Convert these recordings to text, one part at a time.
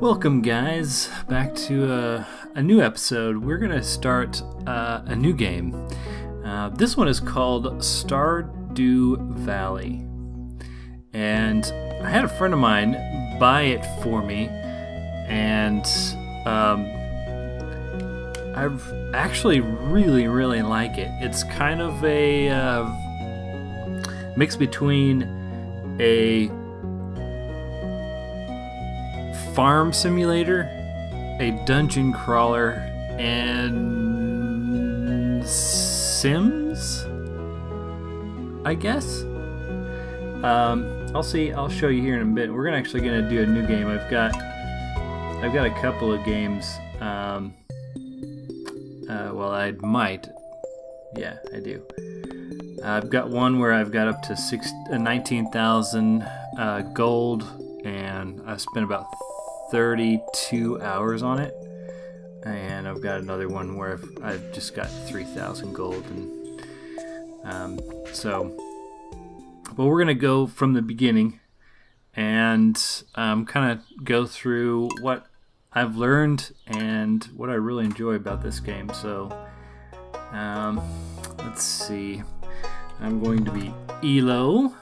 Welcome, guys, back to a new episode. We're going to start a new game. This one is called Stardew Valley. And I had a friend of mine buy it for me, and I actually really like it. It's kind of a mix between a farm simulator, a dungeon crawler, and Sims, I guess. I'll show you here in a bit. We're actually gonna do a new game. I've got a couple of games. Well, I might. Yeah, I do. I've got one where I've got up to 19,000 gold, and I spent about 32 hours on it. And I've got another one where I've just got 3,000 gold, and but we're gonna go from the beginning and kind of go through what I've learned and what I really enjoy about this game. So let's see. I'm going to be Elo.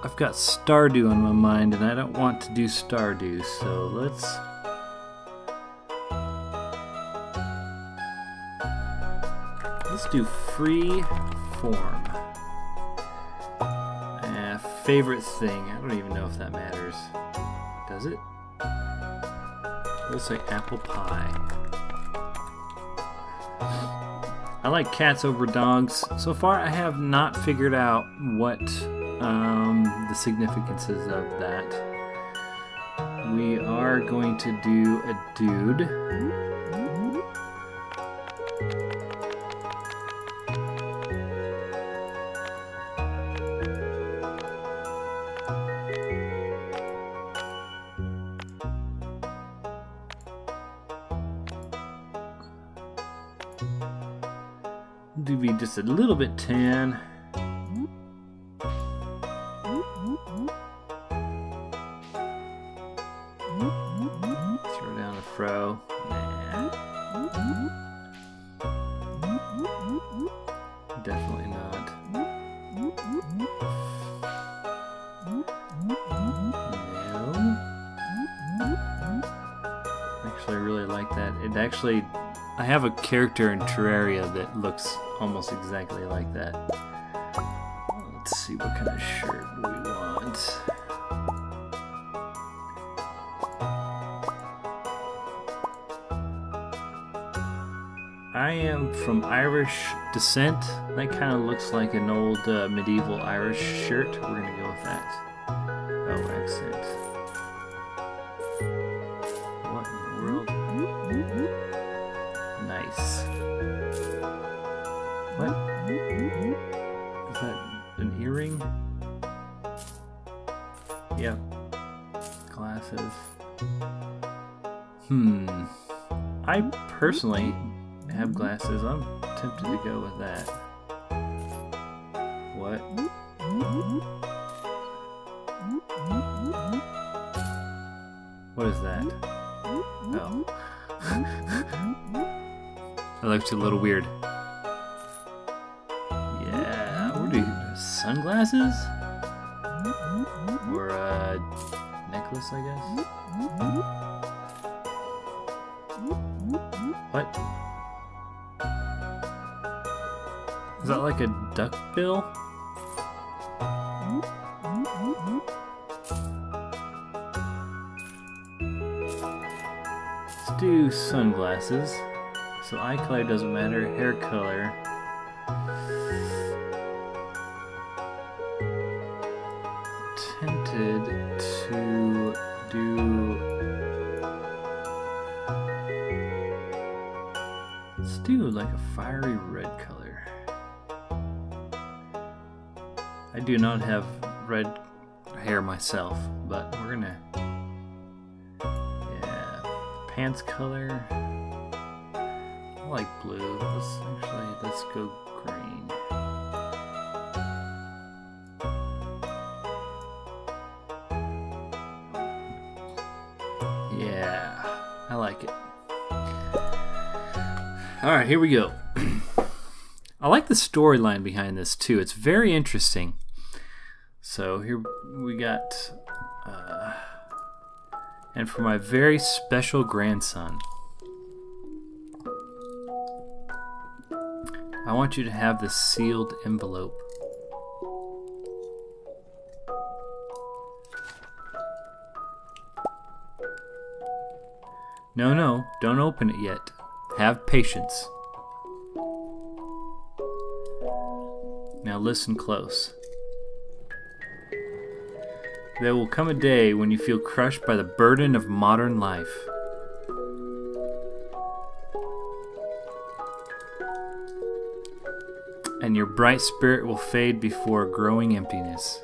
I've got Stardew on my mind, and I don't want to do Stardew, so let's do free form. Favorite thing. I don't even know if that matters. Does it? Looks like apple pie. I like cats over dogs. So far, I have not figured out what the significances of that. We are going to do a dude. Do be just a little bit tan. Throw down a fro. Nah. Definitely not. No. Actually, I really like that. I have a character in Terraria that looks almost exactly like that. Let's see what kind of shirt we want. I am from Irish descent. That kind of looks like an old medieval Irish shirt. We're gonna go with that. Oh, accent. What in the world? Nice. What? Is that an earring? Yep. Glasses. I personally have glasses. I'm tempted to go with that. What? What is that? Oh. That looks a little weird. Yeah, what do you... Sunglasses? Or a necklace, I guess? What? Is that like a duck bill? Let's do sunglasses. So eye color doesn't matter, hair color. Tempted to do... Let's do like a fiery red color. I do not have red hair myself, but we're gonna... Yeah, pants color. I like blue. Let's go green. Yeah, I like it. All right, here we go. I like the storyline behind this too. It's very interesting. So here we got, and for my very special grandson, I want you to have this sealed envelope. No, don't open it yet. Have patience. Now listen close. There will come a day when you feel crushed by the burden of modern life. And your bright spirit will fade before a growing emptiness.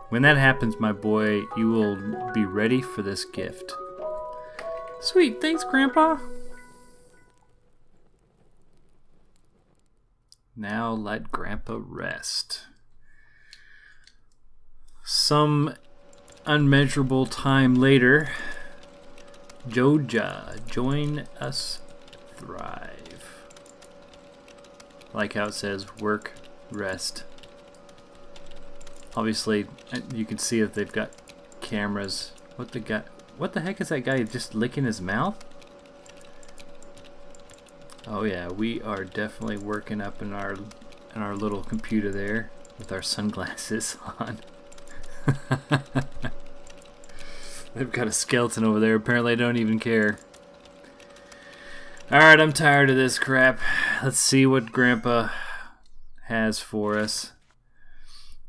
When that happens, my boy, you will be ready for this gift. Sweet, thanks, Grandpa. Now let Grandpa rest. Some unmeasurable time later, Joja, join us thrive. Like how it says, work, rest. Obviously, you can see that they've got cameras. What the heck is that guy just licking his mouth? Oh yeah, we are definitely working up in our little computer there with our sunglasses on. They've got a skeleton over there. Apparently, I don't even care. Alright, I'm tired of this crap. Let's see what Grandpa has for us.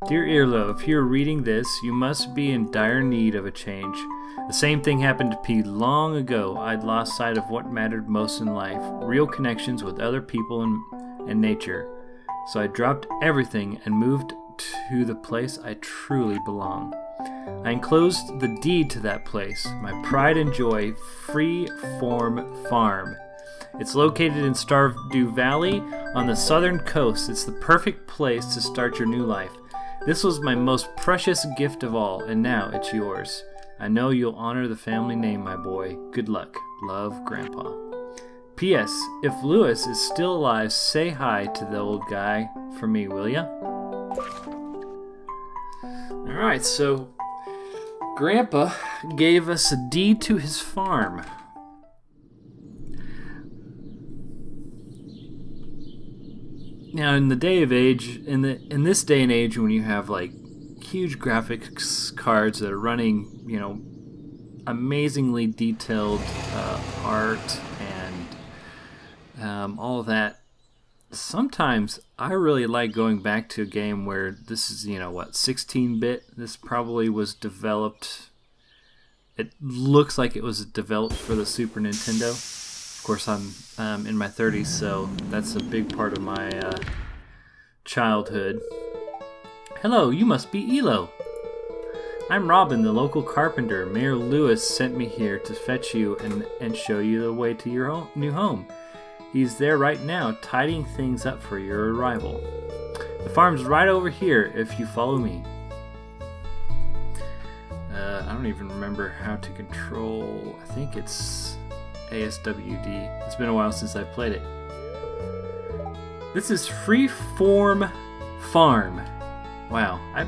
Dear Earlo, if you're reading this, you must be in dire need of a change. The same thing happened to me long ago. I'd lost sight of what mattered most in life, real connections with other people and nature. So I dropped everything and moved to the place I truly belong. I enclosed the deed to that place, my pride and joy, Freeform Farm. It's located in Stardew Valley on the southern coast. It's the perfect place to start your new life. This was my most precious gift of all, and now it's yours. I know you'll honor the family name, my boy. Good luck. Love, Grandpa. P.S. If Lewis is still alive, say hi to the old guy for me, will ya? Alright, so Grandpa gave us a deed to his farm. Now, in this day and age, when you have like huge graphics cards that are running, amazingly detailed art and all of that, sometimes I really like going back to a game where this is, 16-bit. This probably was developed. It looks like it was developed for the Super Nintendo. Of course, I'm in my 30s, so that's a big part of my childhood. Hello, you must be Elo. I'm Robin, the local carpenter. Mayor Lewis sent me here to fetch you and show you the way to your new home. He's there right now, tidying things up for your arrival. The farm's right over here if you follow me. I don't even remember how to control. I think it's ASWD. It's been a while since I've played it. This is Freeform Farm. Wow, I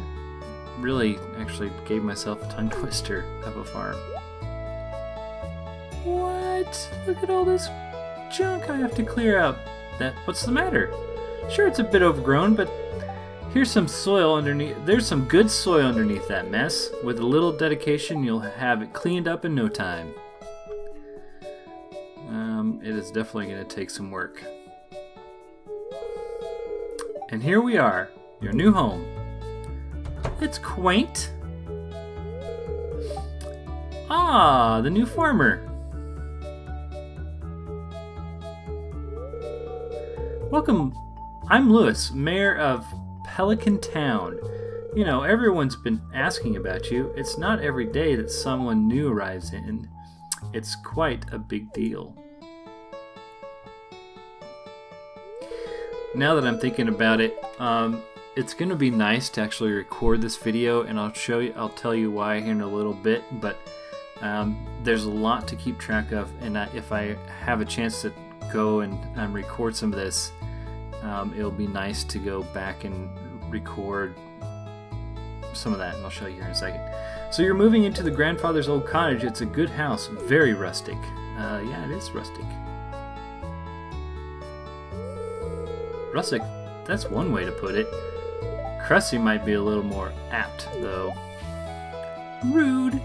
really actually gave myself a tongue twister of a farm. What? Look at all this junk I have to clear out. What's the matter? Sure, it's a bit overgrown, but here's some soil underneath. There's some good soil underneath that mess. With a little dedication, you'll have it cleaned up in no time. It is definitely going to take some work. And here we are, your new home. It's quaint. Ah, the new farmer. Welcome. I'm Lewis, mayor of Pelican Town. You know, everyone's been asking about you. It's not every day that someone new arrives in. It's quite a big deal. Now that I'm thinking about it, it's going to be nice to actually record this video, and I'll tell you why here in a little bit, but there's a lot to keep track of, and if I have a chance to go and record some of this, it'll be nice to go back and record some of that, and I'll show you here in a second. So you're moving into the grandfather's old cottage. It's a good house, very rustic. Yeah, it is rustic. Rustic, that's one way to put it. Crusty might be a little more apt, though. Rude.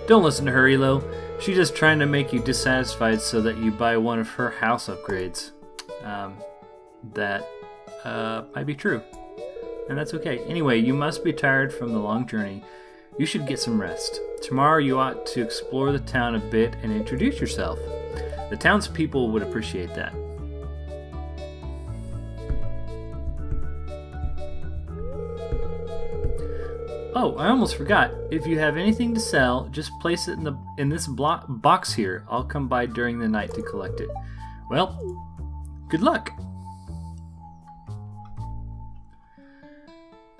Don't listen to her, Elo. She's just trying to make you dissatisfied so that you buy one of her house upgrades. That might be true. And that's okay. Anyway, you must be tired from the long journey. You should get some rest. Tomorrow you ought to explore the town a bit and introduce yourself. The townspeople would appreciate that. Oh, I almost forgot. If you have anything to sell, just place it in this box here. I'll come by during the night to collect it. Well, good luck.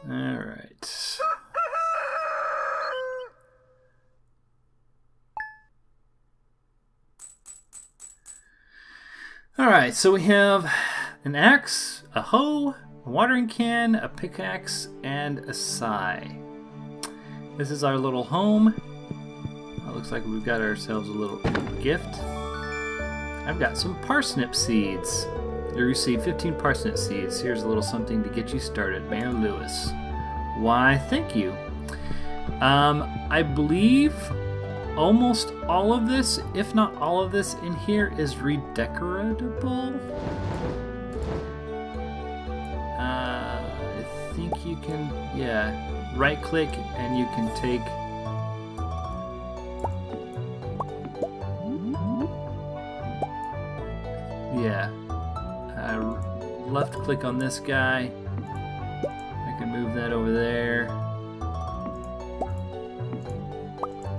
All right. Alright, so we have an axe, a hoe, a watering can, a pickaxe, and a sigh. This is our little home. It looks like we've got ourselves a little gift. I've got some parsnip seeds. You received 15 parsnip seeds. Here's a little something to get you started. Mayor Lewis. Why, thank you. I believe almost all of this, if not all of this in here, is redecoratable. I think you can, yeah, right click and you can take left click on this guy. I can move that over there.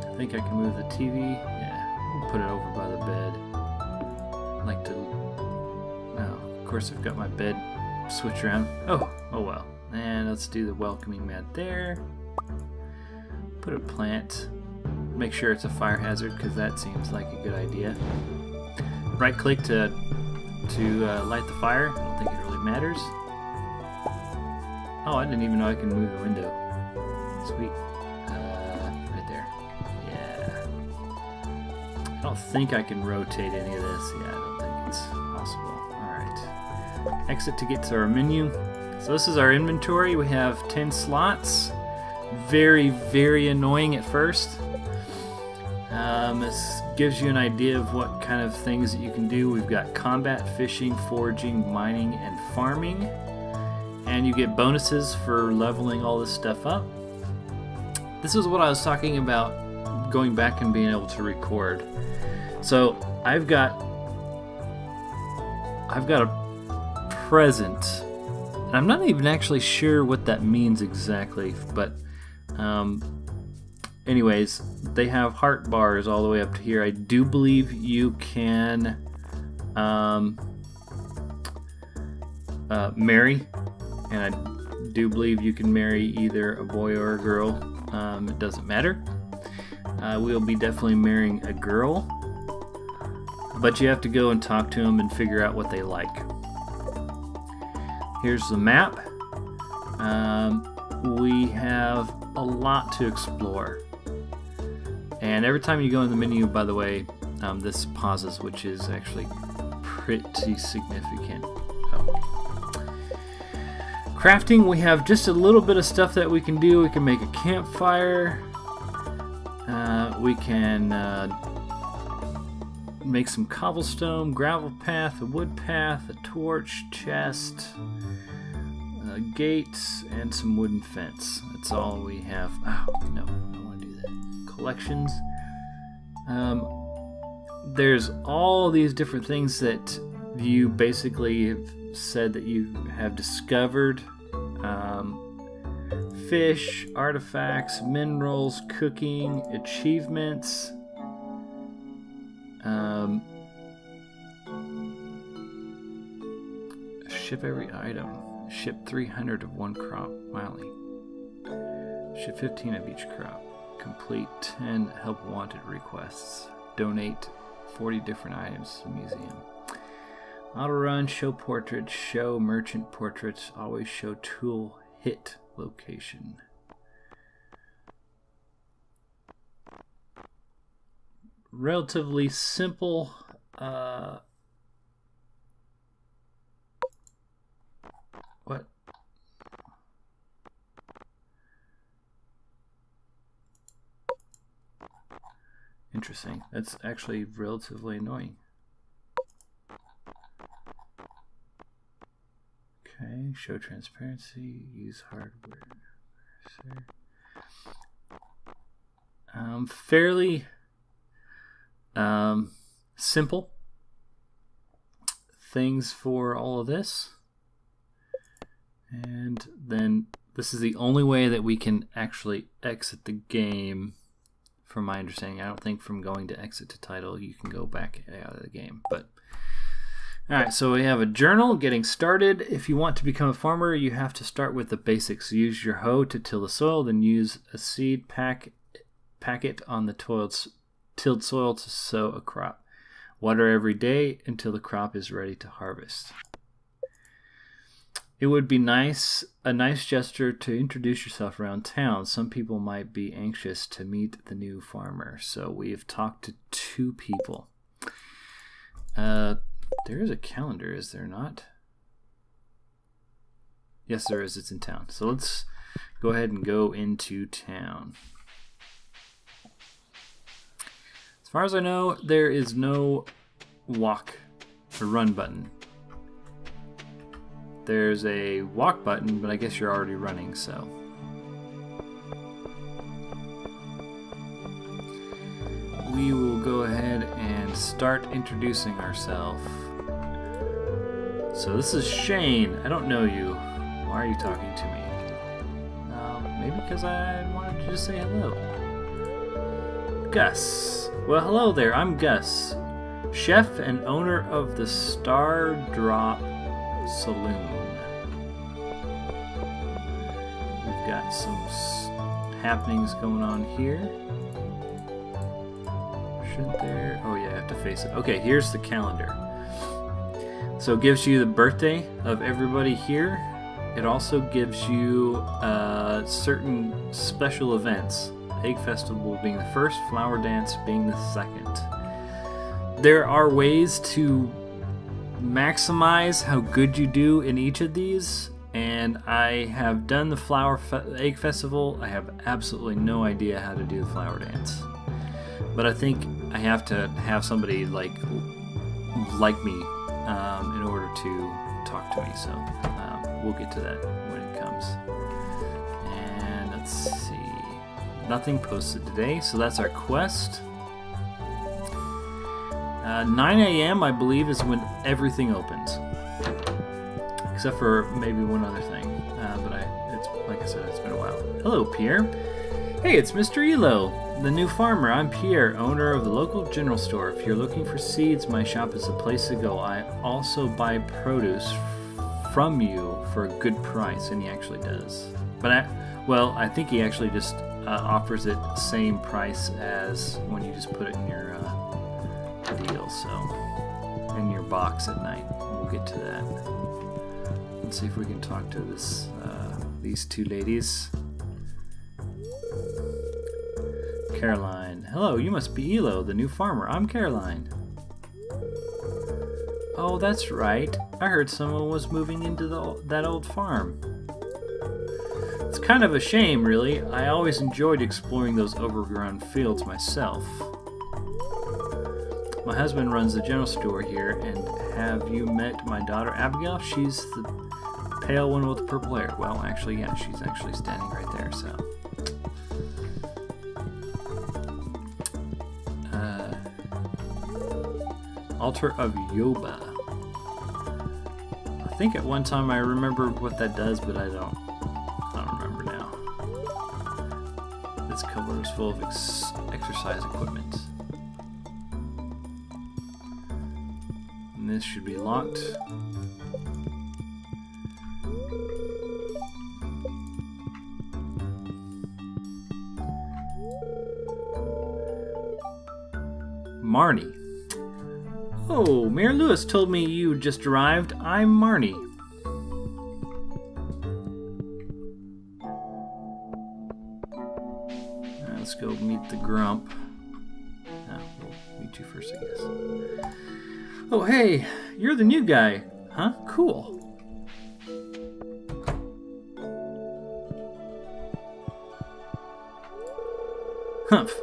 I think I can move the TV. Yeah, we'll put it over by the bed. I like to. Oh, of course I've got my bed switch around. Oh well. And let's do the welcoming mat there. Put a plant. Make sure it's a fire hazard because that seems like a good idea. Right click to light the fire. I don't think it really matters. Oh, I didn't even know I can move the window. Sweet. I don't think I can rotate any of this. Yeah, I don't think it's possible. Alright. Exit to get to our menu. So this is our inventory. We have 10 slots. Very, very annoying at first. This gives you an idea of what kind of things that you can do. We've got combat, fishing, foraging, mining, and farming. And you get bonuses for leveling all this stuff up. This is what I was talking about, going back and being able to record. So I've got a present, and I'm not even actually sure what that means exactly, but anyways, they have heart bars all the way up to here. I do believe you can marry, and I do believe you can marry either a boy or a girl. It doesn't matter. We'll be definitely marrying a girl, but you have to go and talk to them and figure out what they like. Here's the map. We have a lot to explore, and every time you go in the menu, by the way, this pauses, which is actually pretty significant. Crafting, we have just a little bit of stuff that we can do. We can make a campfire. We can make some cobblestone, gravel path, a wood path, a torch, chest, a gate, and some wooden fence. That's all we have. Oh, no, I don't want to do that. Collections. There's all these different things that you basically said that you have discovered fish, artifacts, minerals, cooking, achievements. Ship every item. Ship 300 of one crop. Wildly. Ship 15 of each crop. Complete 10 help wanted requests. Donate 40 different items to the museum. Auto run, show portraits, show merchant portraits, always show tool hit location. Relatively simple. What? Interesting. That's actually relatively annoying. Okay, show transparency, use hardware. Fairly simple things for all of this. And then this is the only way that we can actually exit the game, from my understanding. I don't think from going to exit to title you can go back out of the game. But alright, so we have a journal, getting started. If you want to become a farmer, you have to start with the basics. Use your hoe to till the soil, then use a seed packet on the tilled soil to sow a crop. Water every day until the crop is ready to harvest. It would be a nice gesture to introduce yourself around town. Some people might be anxious to meet the new farmer. So we have talked to 2 people. There is a calendar, is there not? Yes, there is. It's in town. So let's go ahead and go into town. As far as I know, there is no walk or run button. There's a walk button, but I guess you're already running, so. We will go ahead and start introducing ourselves. So this is Shane. I don't know you. Why are you talking to me? Maybe because I wanted to just say hello. Gus. Well, hello there. I'm Gus, chef and owner of the Stardew Saloon. We've got some happenings going on here. Shouldn't there? Oh yeah, I have to face it. Okay, here's the calendar. So it gives you the birthday of everybody here. It also gives you certain special events. Egg Festival being the first, Flower Dance being the second. There are ways to maximize how good you do in each of these, and I have done the Egg Festival. I have absolutely no idea how to do the Flower Dance, but I think I have to have somebody like me in order to talk to me, so we'll get to that when it comes. And let's see, nothing posted today, so that's our quest. 9 a.m. I believe is when everything opens, except for maybe one other thing. But it's like I said, it's been a while. Hello, Pierre. Hey, it's Mr. Elo, the new farmer. I'm Pierre, owner of the local general store. If you're looking for seeds, my shop is the place to go. I also buy produce from you for a good price, and he actually does. But I think he actually just offers it the same price as when you just put it in your deal, so in your box at night. We'll get to that. Let's see if we can talk to these 2 ladies. Caroline. Hello, you must be Elo, the new farmer. I'm Caroline. Oh, that's right. I heard someone was moving into that old farm. It's kind of a shame, really. I always enjoyed exploring those overgrown fields myself. My husband runs the general store here, and have you met my daughter Abigail? She's the pale one with the purple hair. Well, actually, yeah, she's actually standing right there, so. Altar of Yoba. think at one time I remember what that does, but I don't remember now. This cupboard is full of exercise equipment. And this should be locked. Marnie. Oh, Mayor Lewis told me you just arrived. I'm Marnie. Let's go meet the grump. Oh, we'll meet you first, I guess. Oh, hey, you're the new guy. Huh? Cool. Humph.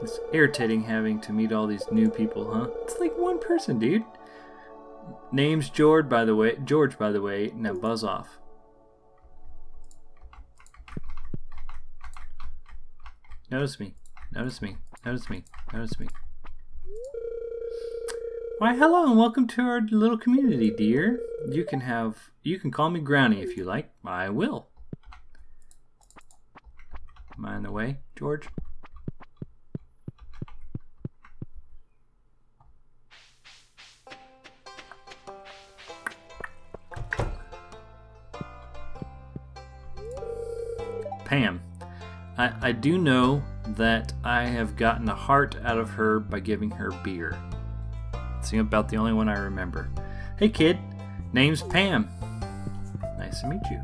It's irritating having to meet all these new people, huh? It's like one person, dude. Name's George, by the way. Now buzz off. Notice me. Notice me. Notice me. Notice me. Why, hello and welcome to our little community, dear. You can call me Grownie if you like. I will. Am I in the way, George? Pam. I do know that I have gotten a heart out of her by giving her beer. It's about the only one I remember. Hey kid, name's Pam. Nice to meet you.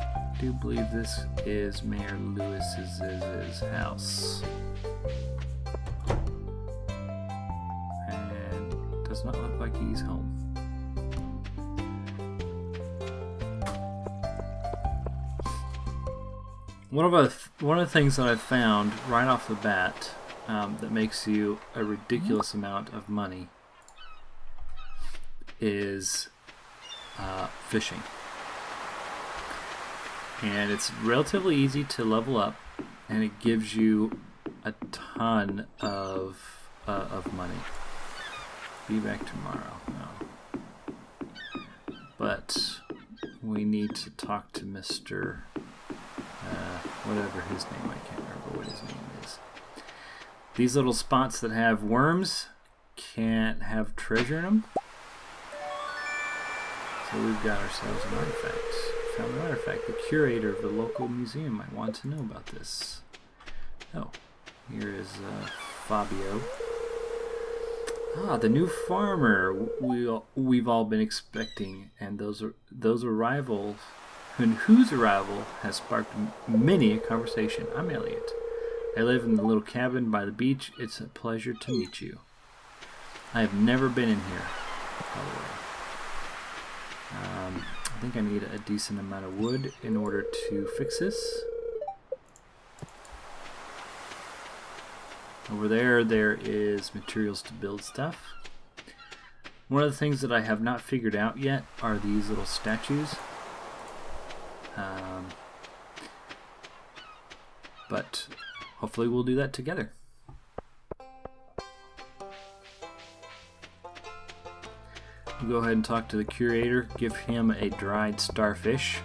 I do believe this is Mayor Lewis's house. And it does not look like he's home. One of the things that I've found right off the bat that makes you a ridiculous amount of money is fishing. And it's relatively easy to level up, and it gives you a ton of money. Be back tomorrow. No. But we need to talk to Mr. Whatever his name, I can't remember what his name is. These little spots that have worms can't have treasure in them. So we've got ourselves an artifact. Found an artifact. The curator of the local museum might want to know about this. Oh, here is Fabio. Ah, the new farmer we've all been expecting, and those arrivals. And whose arrival has sparked many a conversation. I'm Elliot. I live in the little cabin by the beach. It's a pleasure to meet you. I have never been in here, by the way. I think I need a decent amount of wood in order to fix this. Over there is materials to build stuff. One of the things that I have not figured out yet are these little statues. But hopefully we'll do that together. We'll go ahead and talk to the curator, give him a dried starfish.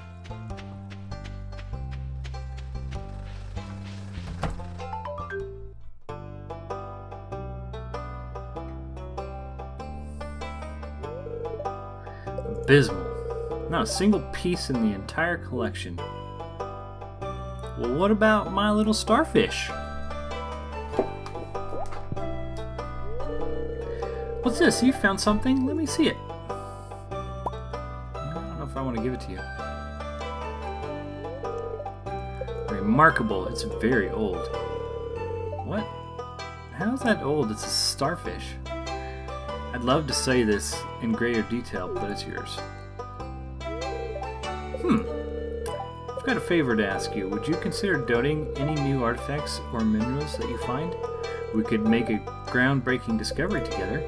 Abysmal. Not a single piece in the entire collection. Well, what about my little starfish? What's this? You found something? Let me see it. I don't know if I want to give it to you. Remarkable. It's very old. What? How's that old? It's a starfish. I'd love to say this in greater detail, but it's yours. I've got a favor to ask you. Would you consider donating any new artifacts or minerals that you find? We could make a groundbreaking discovery together.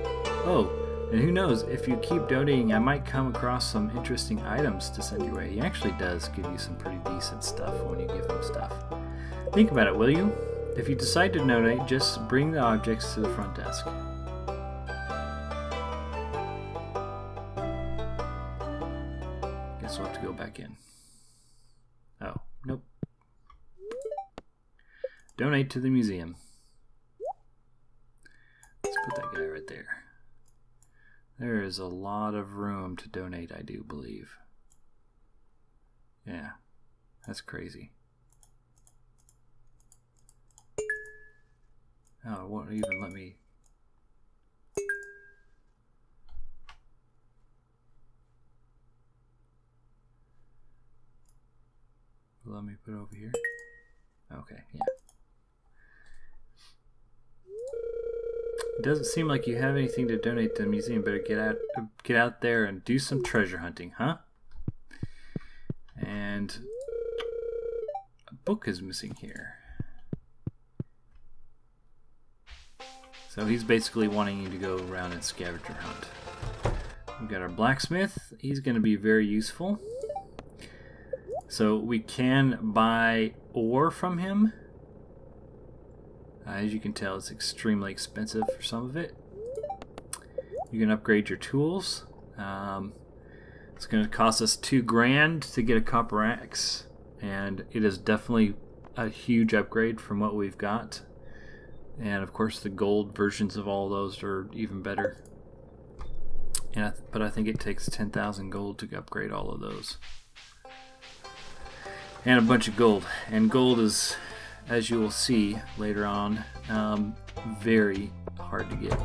Oh, and who knows, if you keep donating, I might come across some interesting items to send your way. He actually does give you some pretty decent stuff when you give him stuff. Think about it, will you? If you decide to donate, just bring the objects to the front desk. also have to go back in. Oh, nope. Donate to the museum. Let's put that guy right there. There is a lot of room to donate, I do believe. Yeah, that's crazy. Oh, it won't even let me. Let me put it over here. Okay, yeah. It doesn't seem like you have anything to donate to the museum. Better get out there and do some treasure hunting, huh? And a book is missing here. So he's basically wanting you to go around and scavenger hunt. We've got our blacksmith. He's going to be very useful. So we can buy ore from him. As you can tell, it's extremely expensive for some of it. You can upgrade your tools. It's going to cost us $2,000 to get a copper axe, and it is definitely a huge upgrade from what we've got. And of course, the gold versions of all those are even better. But I think it takes 10,000 gold to upgrade all of those, and a bunch of gold. And gold is, as you will see later on, very hard to get.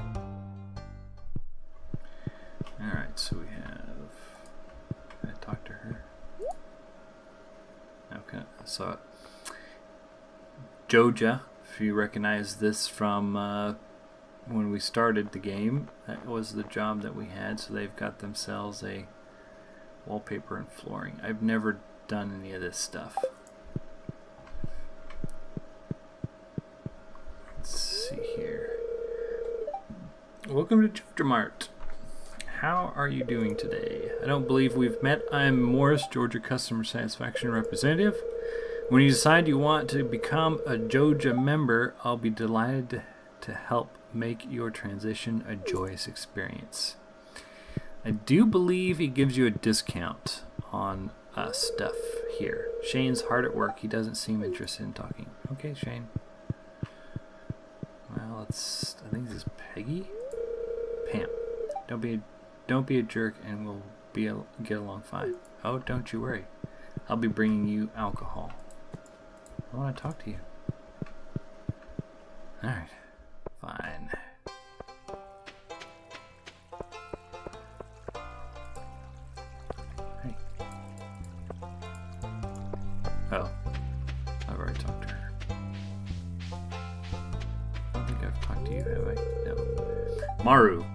Alright, so we have... Can I talk to her? Okay, I saw it. Joja, if you recognize this from when we started the game, that was the job that we had. So they've got themselves a wallpaper and flooring. I've never done any of this stuff. Let's see here. Welcome to Georgia Mart. How are you doing today? I don't believe we've met. I'm Morris, Georgia Customer Satisfaction Representative. When you decide you want to become a Joja member, I'll be delighted to help make your transition a joyous experience. I do believe he gives you a discount on stuff here. Shane's hard at work. He doesn't seem interested in talking. Okay, Shane. Well, it's... I think this is Peggy? Pam. Don't be a jerk, and we'll get along fine. Oh, don't you worry. I'll be bringing you alcohol. I want to talk to you. Alright. Fine. Hey. Oh. I've already talked to her. I don't think I've talked to you, have I? No. Maru.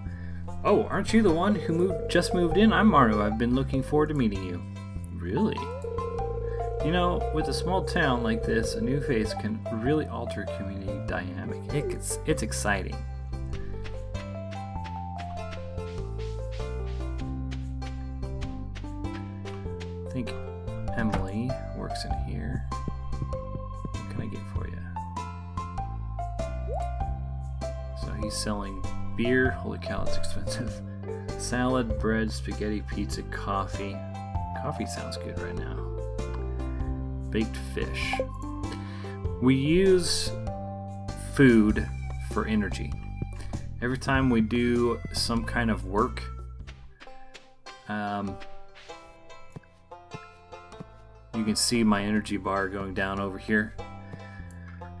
Oh, aren't you the one who just moved in? I'm Maru. I've been looking forward to meeting you. Really? You know, with a small town like this, a new face can really alter community dynamic. It's exciting. I think Emily works in here. What can I get for you? So he's selling beer. Holy cow, it's expensive. Salad, bread, spaghetti, pizza, coffee. Coffee sounds good right now. Baked fish. We use food for energy. Every time we do some kind of work, you can see my energy bar going down over here.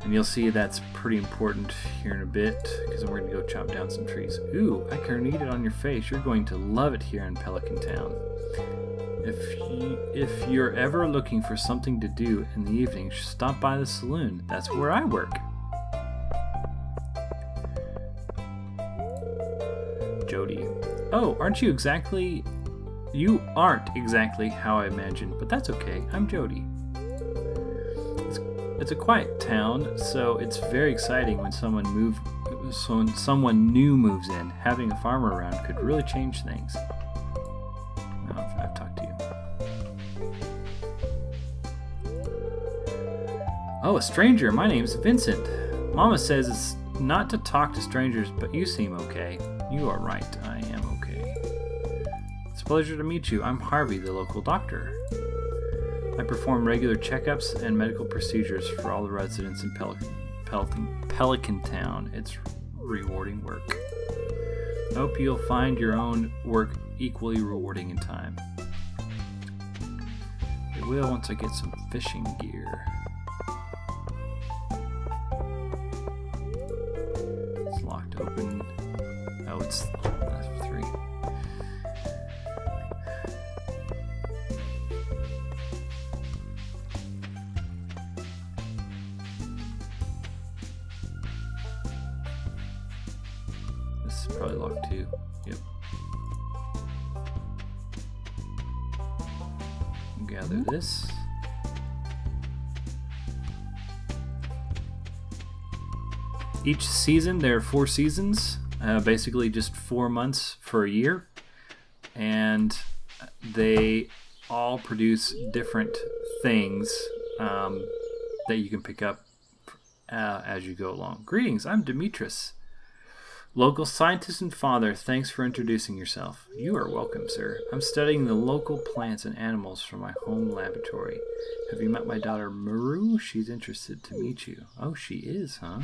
And you'll see that's pretty important here in a bit, because we're going to go chop down some trees. Ooh, I can eat it on your face. You're going to love it here in Pelican Town. If you're ever looking for something to do in the evening, stop by the saloon. That's where I work. Jody. Oh, aren't you exactly... You aren't exactly how I imagined, but that's okay. I'm Jody. It's a quiet town, so it's very exciting when someone new moves in. Having a farmer around could really change things. Well, I've talked to you. Oh, a stranger. My name's Vincent. Mama says it's not to talk to strangers, but you seem okay. You are right. I am okay. Let's Pleasure to meet you. I'm Harvey, the local doctor. I perform regular checkups and medical procedures for all the residents in Pelican Town. It's rewarding work. I hope you'll find your own work equally rewarding in time. It will once I get some fishing gear. It's locked open. Oh, that's 3. This is probably locked too. Yep. Gather this. Each season, there are 4 seasons, basically just 4 months for a year, and they all produce different things that you can pick up as you go along. Greetings, I'm Demetrius, local scientist and father. Thanks for introducing yourself. You are welcome, sir. I'm studying the local plants and animals from my home laboratory. Have you met my daughter, Maru? She's interested to meet you. Oh, she is, huh?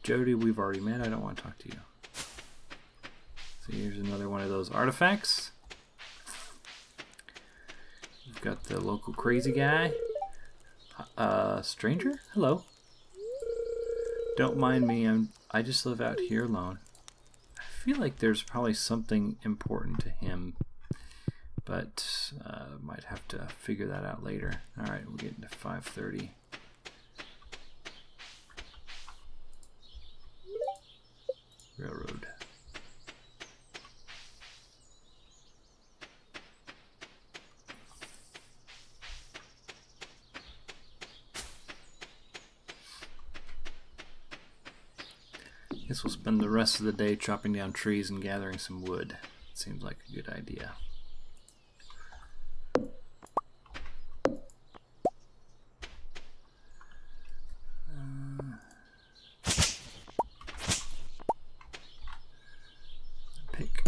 Jody, we've already met. I don't want to talk to you. So here's another one of those artifacts. We've got the local crazy guy. Stranger? Hello. Don't mind me. I just live out here alone. I feel like there's probably something important to him, but might have to figure that out later. All right, we're getting to 5:30. Railroad. Guess we'll spend the rest of the day chopping down trees and gathering some wood. Seems like a good idea. Pick.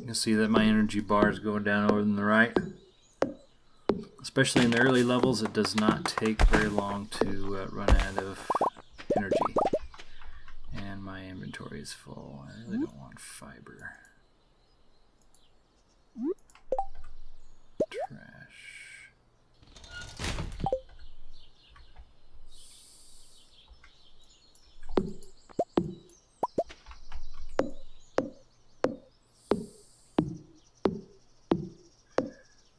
You'll see that my energy bar is going down over on the right. Especially in the early levels, it does not take very long to run out of energy. And my inventory is full. I really don't want fiber. Trash.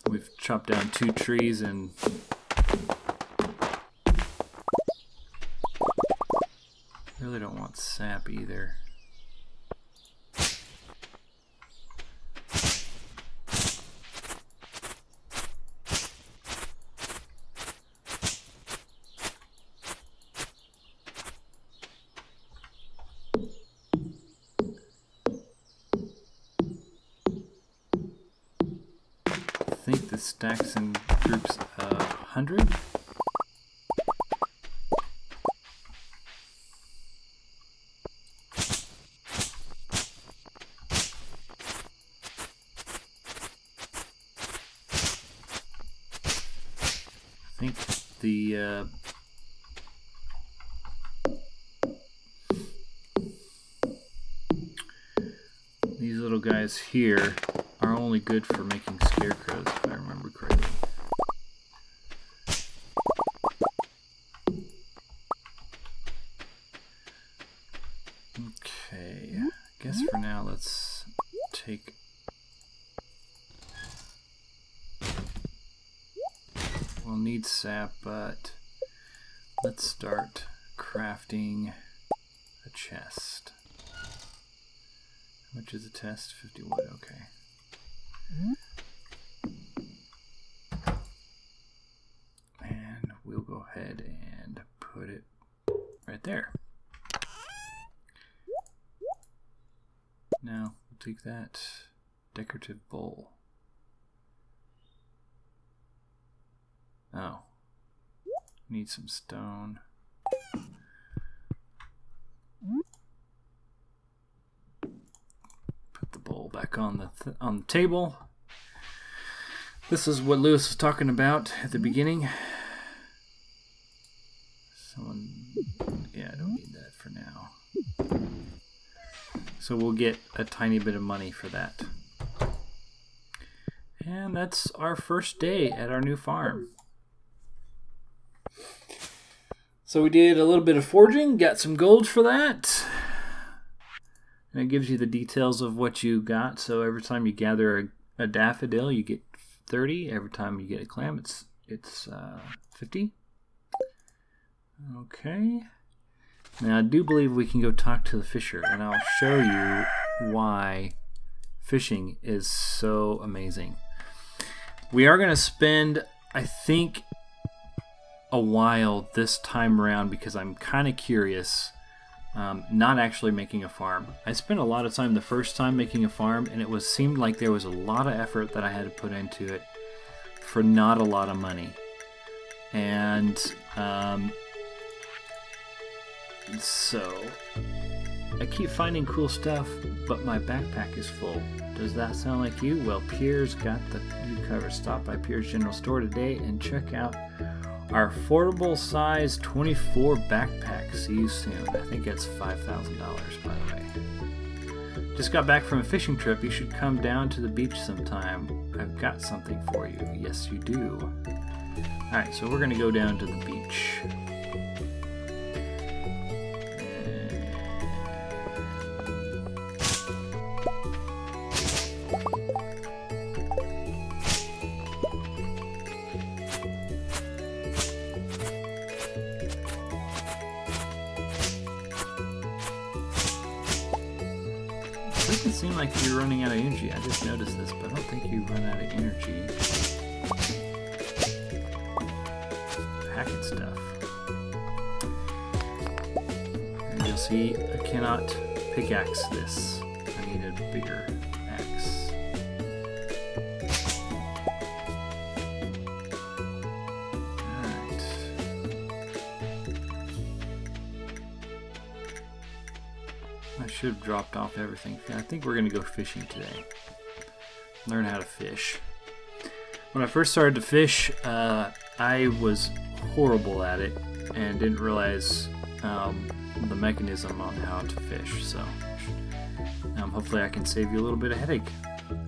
We've chopped down 2 trees and really don't want sap either. I think the stacks in groups of 100. I think the these little guys here are only good for making scarecrows, if I remember correctly. Okay, I guess for now let's take... We'll need sap, but let's start crafting a chest. How much is a chest? 50 wood, okay. And we'll go ahead and put it right there. Now we'll take that decorative bowl. Oh, need some stone. back on the table. This is what Lewis was talking about at the beginning. Yeah, I don't need that for now. So we'll get a tiny bit of money for that. And that's our first day at our new farm. So we did a little bit of foraging, got some gold for that. And it gives you the details of what you got. So every time you gather a daffodil, you get 30. Every time you get a clam, it's 50. Okay. Now I do believe we can go talk to the fisher, and I'll show you why fishing is so amazing. We are going to spend, I think, a while this time around because I'm kind of curious. Not actually making a farm. I spent a lot of time the first time making a farm, and it seemed like there was a lot of effort that I had to put into it for not a lot of money. And so I keep finding cool stuff, but my backpack is full. Does that sound like you? Well, Pierre's got you covered. Stop by Pierre's General Store today and check out our affordable size 24 backpack. See you soon. I think it's $5,000, by the way. Just got back from a fishing trip. You should come down to the beach sometime. I've got something for you. Yes, you do. Alright, so we're going to go down to the beach. It doesn't seem like you're running out of energy. I just noticed this, but I don't think you run out of energy. Packet stuff. And you'll see I cannot pickaxe this. I need a bigger axe. Alright. I should have dropped off everything. I think we're going to go fishing today. Learn how to fish. When I first started to fish, I was horrible at it and didn't realize the mechanism on how to fish. So hopefully I can save you a little bit of headache.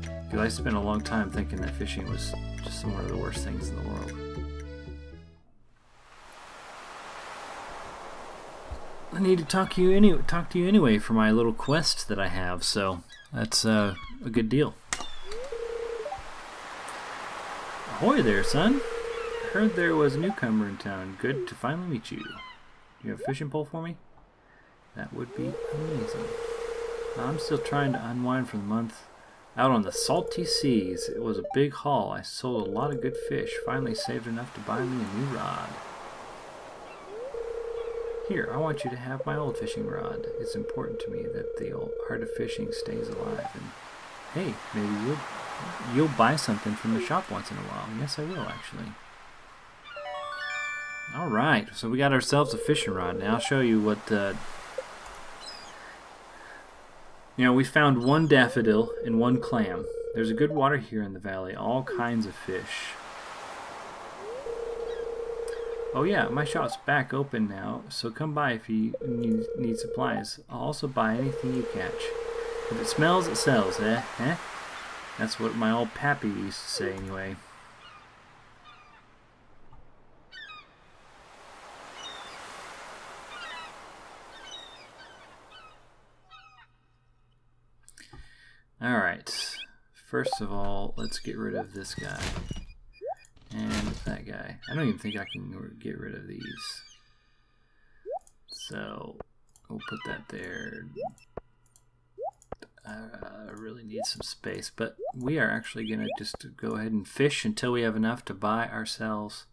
Because I spent a long time thinking that fishing was just one of the worst things in the world. I need to talk to you anyway for my little quest that I have, so that's a good deal. Ahoy there, son. Heard there was a newcomer in town. Good to finally meet you. Do you have a fishing pole for me? That would be amazing. I'm still trying to unwind from the month out on the salty seas. It was a big haul. I sold a lot of good fish. Finally saved enough to buy me a new rod. Here, I want you to have my old fishing rod. It's important to me that the old art of fishing stays alive. And hey, maybe you'll buy something from the shop once in a while. Yes, I will, actually. Alright, so we got ourselves a fishing rod. Now I'll show you what we found one daffodil and one clam. There's a good water here in the valley. All kinds of fish. Oh yeah, my shop's back open now, so come by if you need supplies. I'll also buy anything you catch. If it smells, it sells, eh? That's what my old pappy used to say anyway. Alright, first of all, let's get rid of this guy. And that guy. I don't even think I can get rid of these. So, we'll put that there. I really need some space, but we are actually going to just go ahead and fish until we have enough to buy ourselves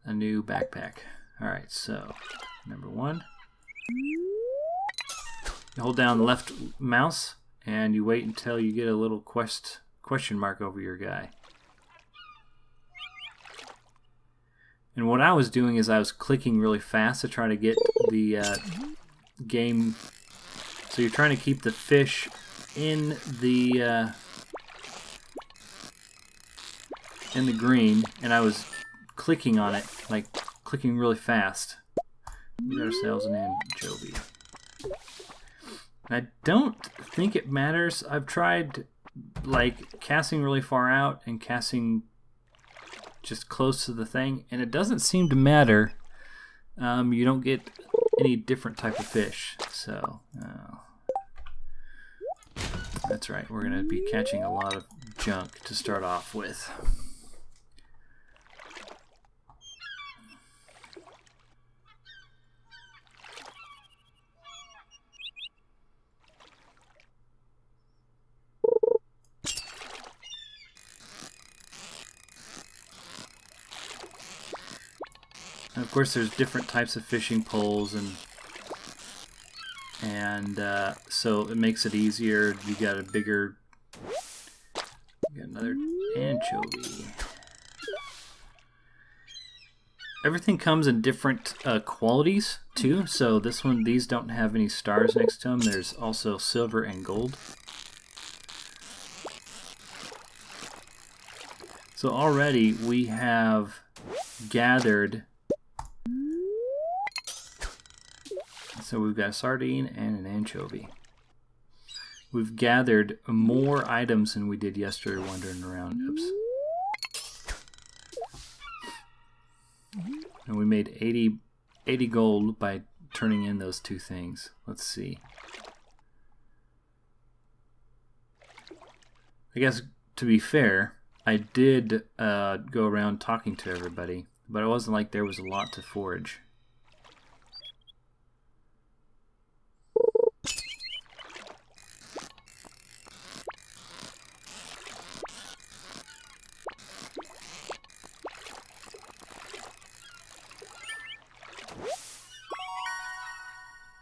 a new backpack. Alright, so, number one. You hold down the left mouse, and you wait until you get a little question mark over your guy. And what I was doing is I was clicking really fast to try to get the game. So you're trying to keep the fish in the green, and I was clicking on it, like clicking really fast. We got ourselves an anchovy. I don't think it matters. I've tried like casting really far out and casting just close to the thing, and it doesn't seem to matter. You don't get any different type of fish. So that's right, we're gonna be catching a lot of junk to start off with. And of course, there's different types of fishing poles, and so it makes it easier. You got a bigger, you got another anchovy. Everything comes in different qualities too. So this one, these don't have any stars next to them. There's also silver and gold. So already we have gathered. So we've got a sardine and an anchovy. We've gathered more items than we did yesterday wandering around. Oops. And we made 80 gold by turning in those two things. Let's see. I guess to be fair, I did go around talking to everybody, but it wasn't like there was a lot to forage.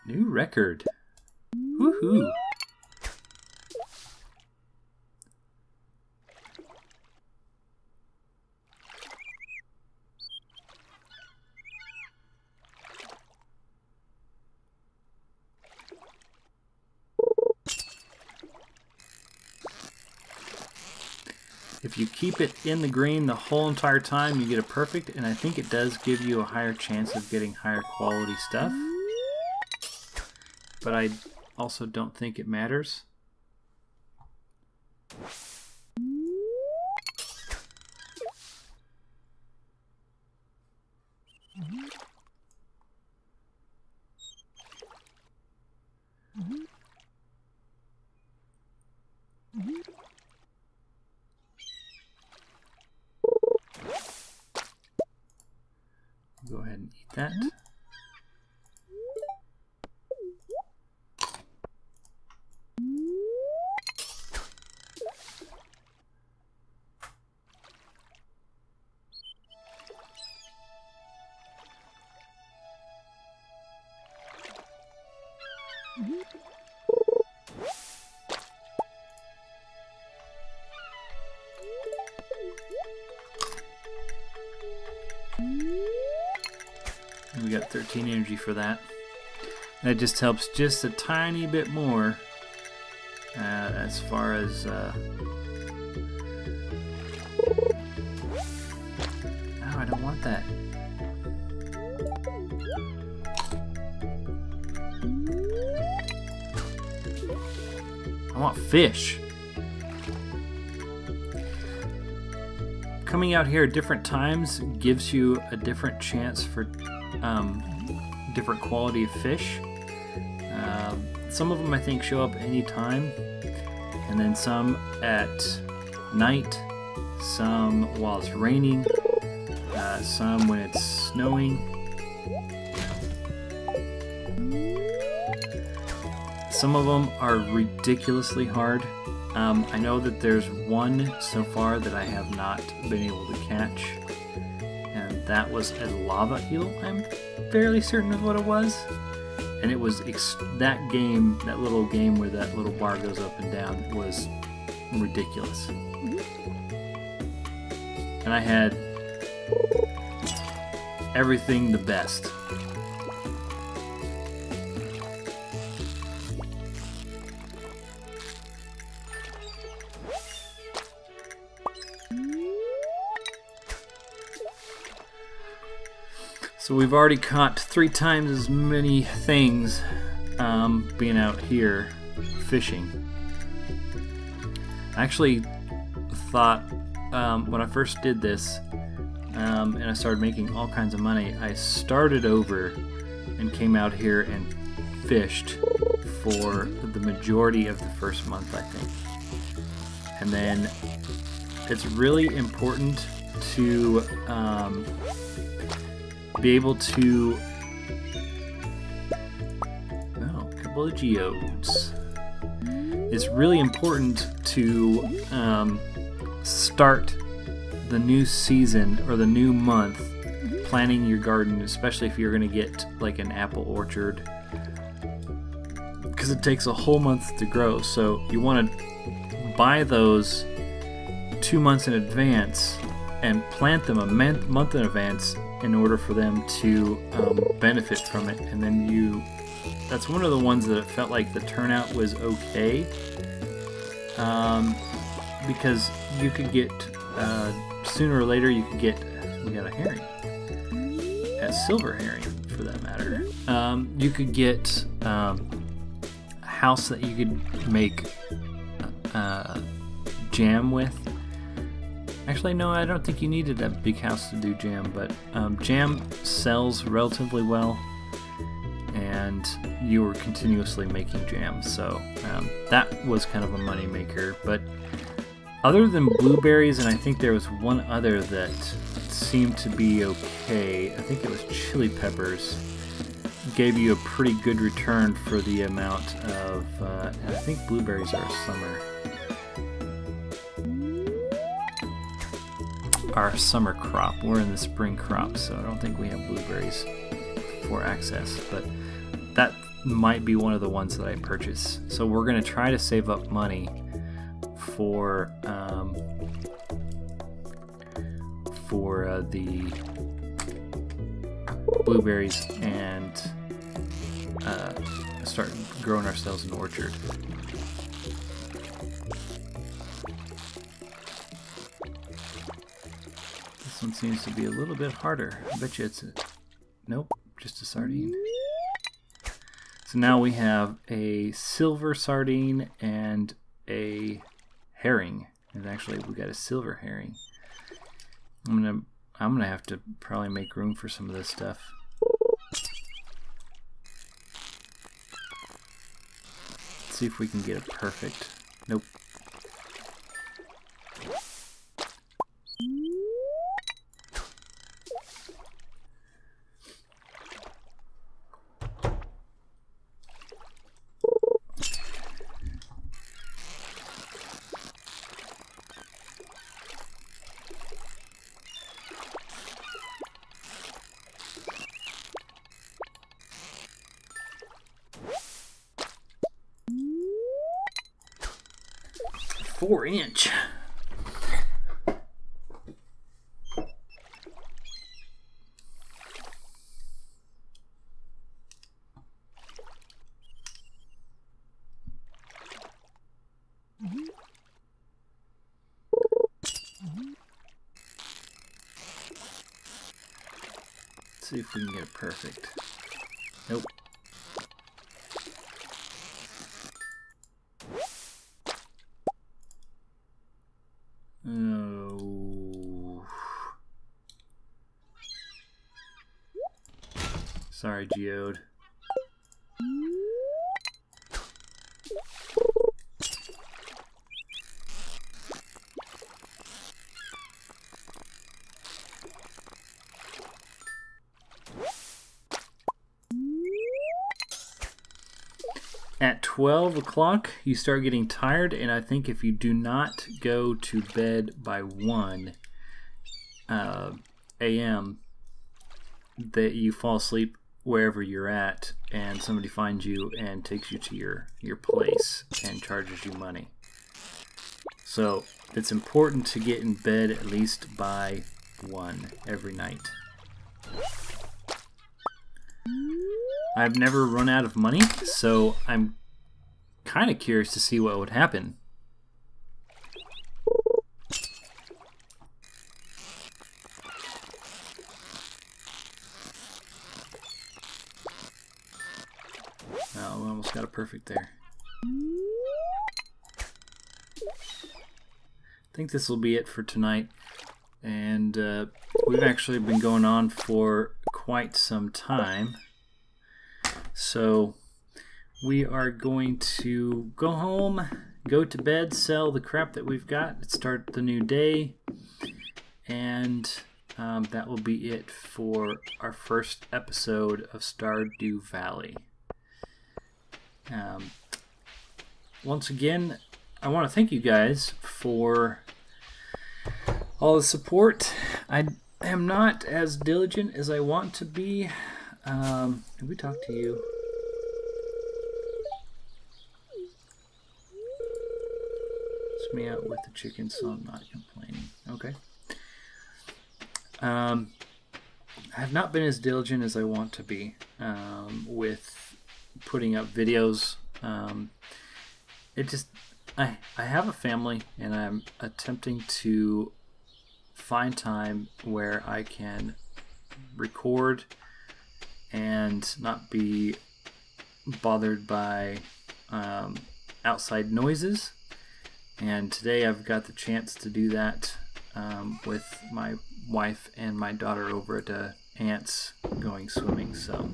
New record. Woohoo! If you keep it in the green the whole entire time, you get a perfect, and I think it does give you a higher chance of getting higher quality stuff. But I also don't think it matters. Go ahead and eat that. We got 13 energy for that. That just helps just a tiny bit more as far as oh, I don't want that. I want fish. Coming out here at different times gives you a different chance for different quality of fish. Some of them I think show up anytime, and then some at night, some while it's raining, some when it's snowing. Some of them are ridiculously hard. I know that there's one so far that I have not been able to catch, and that was a lava eel. I'm fairly certain of what it was, and it was that game, that little game where that little bar goes up and down, was ridiculous. And I had everything the best. So we've already caught 3 times as many things being out here fishing. I actually thought when I first did this and I started making all kinds of money, I started over and came out here and fished for the majority of the first month, I think. And then it's really important to be able to... Oh, a couple of geodes. It's really important to start the new season or the new month planting your garden, especially if you're going to get like an apple orchard, because it takes a whole month to grow. So you want to buy those 2 months in advance and plant them a month in advance in order for them to benefit from it. And then that's one of the ones that it felt like the turnout was okay, because you could get sooner or later we got a herring, a silver herring for that matter. You could get a house that you could make jam with. Actually, no, I don't think you needed a big house to do jam, but jam sells relatively well, and you were continuously making jam, so that was kind of a money maker. But other than blueberries, and I think there was one other that seemed to be okay, I think it was chili peppers, gave you a pretty good return for the amount of, and I think blueberries are our summer crop. We're in the spring crop, so I don't think we have blueberries for access, but that might be one of the ones that I purchase. So we're going to try to save up money for the blueberries and start growing ourselves an orchard. This one seems to be a little bit harder. I bet you nope, just a sardine. So now we have a silver sardine and a herring. And actually we got a silver herring. I'm gonna have to probably make room for some of this stuff. Let's see if we can get it perfect. Nope. Inch. Let's see if we can get it perfect. Nope. Sorry, Geode. At 12 o'clock, you start getting tired, and I think if you do not go to bed by 1 a.m., that you fall asleep wherever you're at, and somebody finds you and takes you to your place and charges you money. So it's important to get in bed at least by 1 every night. I've never run out of money, so I'm kind of curious to see what would happen. almost got a perfect there. I think this will be it for tonight. And we've actually been going on for quite some time. So we are going to go home, go to bed, sell the crap that we've got, start the new day, and that will be it for our first episode of Stardew Valley. Once again, I want to thank you guys for all the support. I am not as diligent as I want to be. Have we talked to you? It's me out with the chicken, so I'm not complaining. Okay. I have not been as diligent as I want to be with putting up videos. I have a family, and I'm attempting to find time where I can record and not be bothered by outside noises. And today I've got the chance to do that with my wife and my daughter over at aunt's going swimming. So,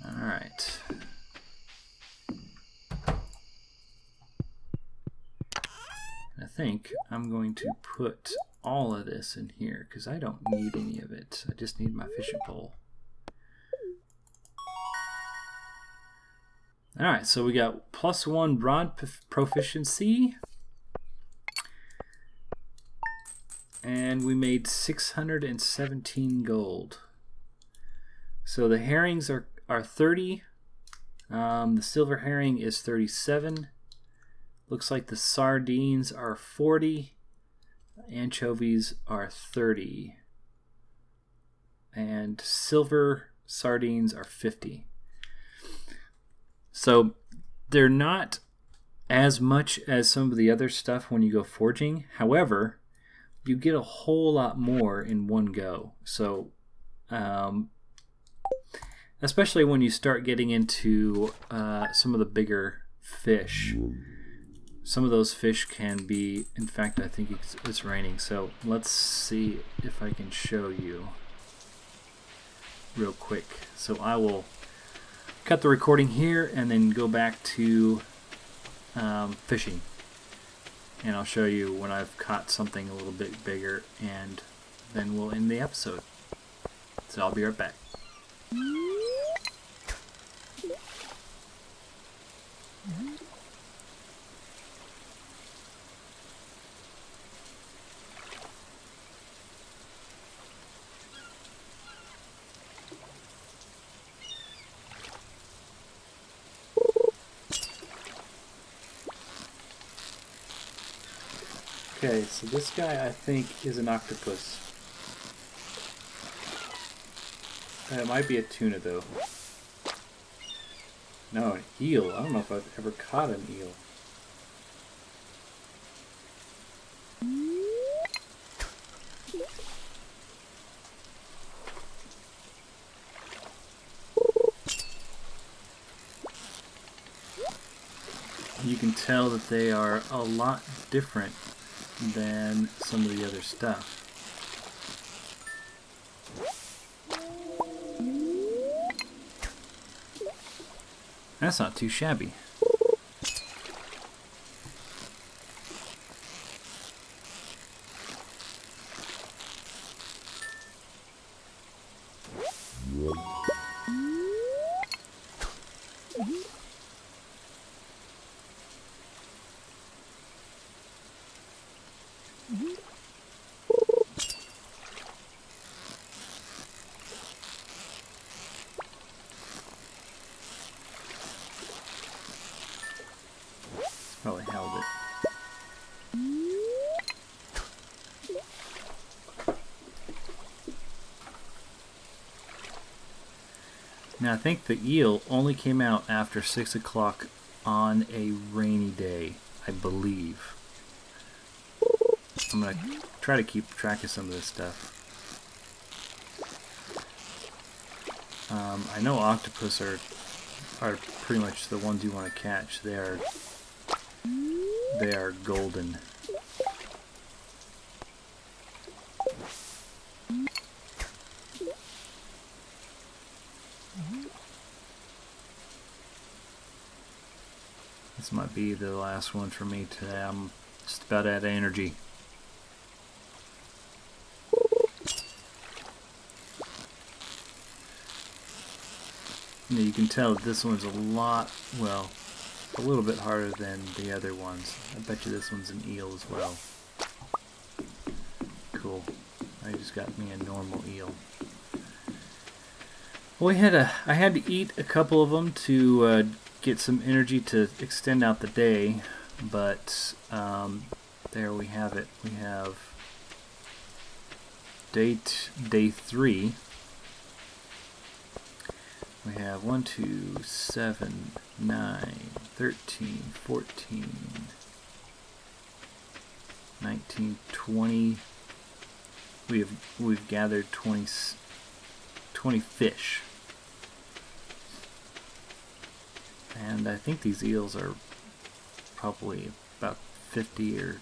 all right. I think I'm going to put all of this in here because I don't need any of it. I just need my fishing pole. Alright, so we got +1 broad proficiency. And we made 617 gold. So the herrings are 30. The silver herring is 37. Looks like the sardines are 40. Anchovies are 30. And silver sardines are 50. So they're not as much as some of the other stuff when you go foraging. However, you get a whole lot more in one go. So especially when you start getting into some of the bigger fish. Some of those fish can be, in fact, I think it's raining. So let's see if I can show you real quick. So I will cut the recording here and then go back to fishing. And I'll show you when I've caught something a little bit bigger, and then we'll end the episode. So I'll be right back. Okay, so this guy I think is an octopus. It might be a tuna though. No, an eel. I don't know if I've ever caught an eel. You can tell that they are a lot different than some of the other stuff. That's not too shabby. Probably held it. Now I think the eel only came out after 6 o'clock on a rainy day, I believe. I'm going to try to keep track of some of this stuff. I know octopus are pretty much the ones you want to catch. They are golden. This might be the last one for me today. I'm just about out of energy. You can tell that this one's a little bit harder than the other ones. I bet you this one's an eel as well. Cool. I just got me a normal eel. Well, I had to eat a couple of them to get some energy to extend out the day, but there we have it. We have day 3. We have 1, 2, 7, 9, 13, 14, 19, 20. We've gathered 20 fish. And I think these eels are probably about 50, or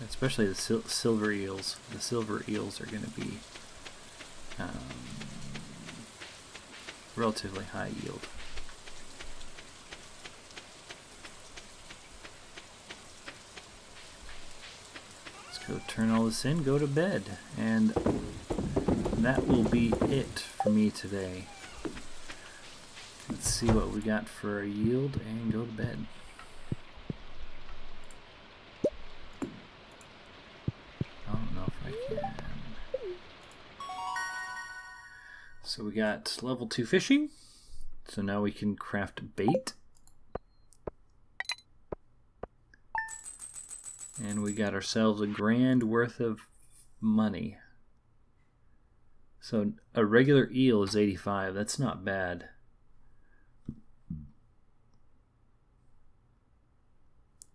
especially the silver eels. The silver eels are going to be relatively high yield. Let's go turn all this in, go to bed, and that will be it for me today. Let's see what we got for a yield and go to bed. I don't know if I can. So we got level 2 fishing. So now we can craft bait. And we got ourselves a grand worth of money. So a regular eel is 85. That's not bad.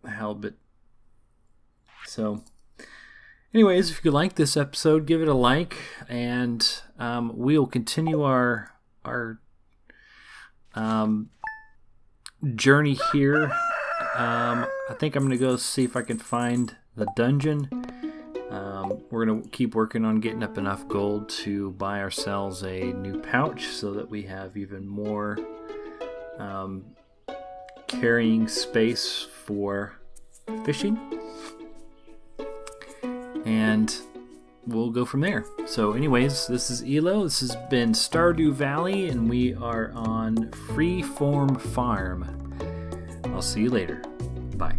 Halibut. So anyways, if you like this episode, give it a like, and we'll continue our journey here. I think I'm gonna go see if I can find the dungeon. We're gonna keep working on getting up enough gold to buy ourselves a new pouch so that we have even more carrying space for fishing, and we'll go from there. So anyways, this is Elo. This has been Stardew Valley, and we are on Freeform Farm. I'll see you later. Bye.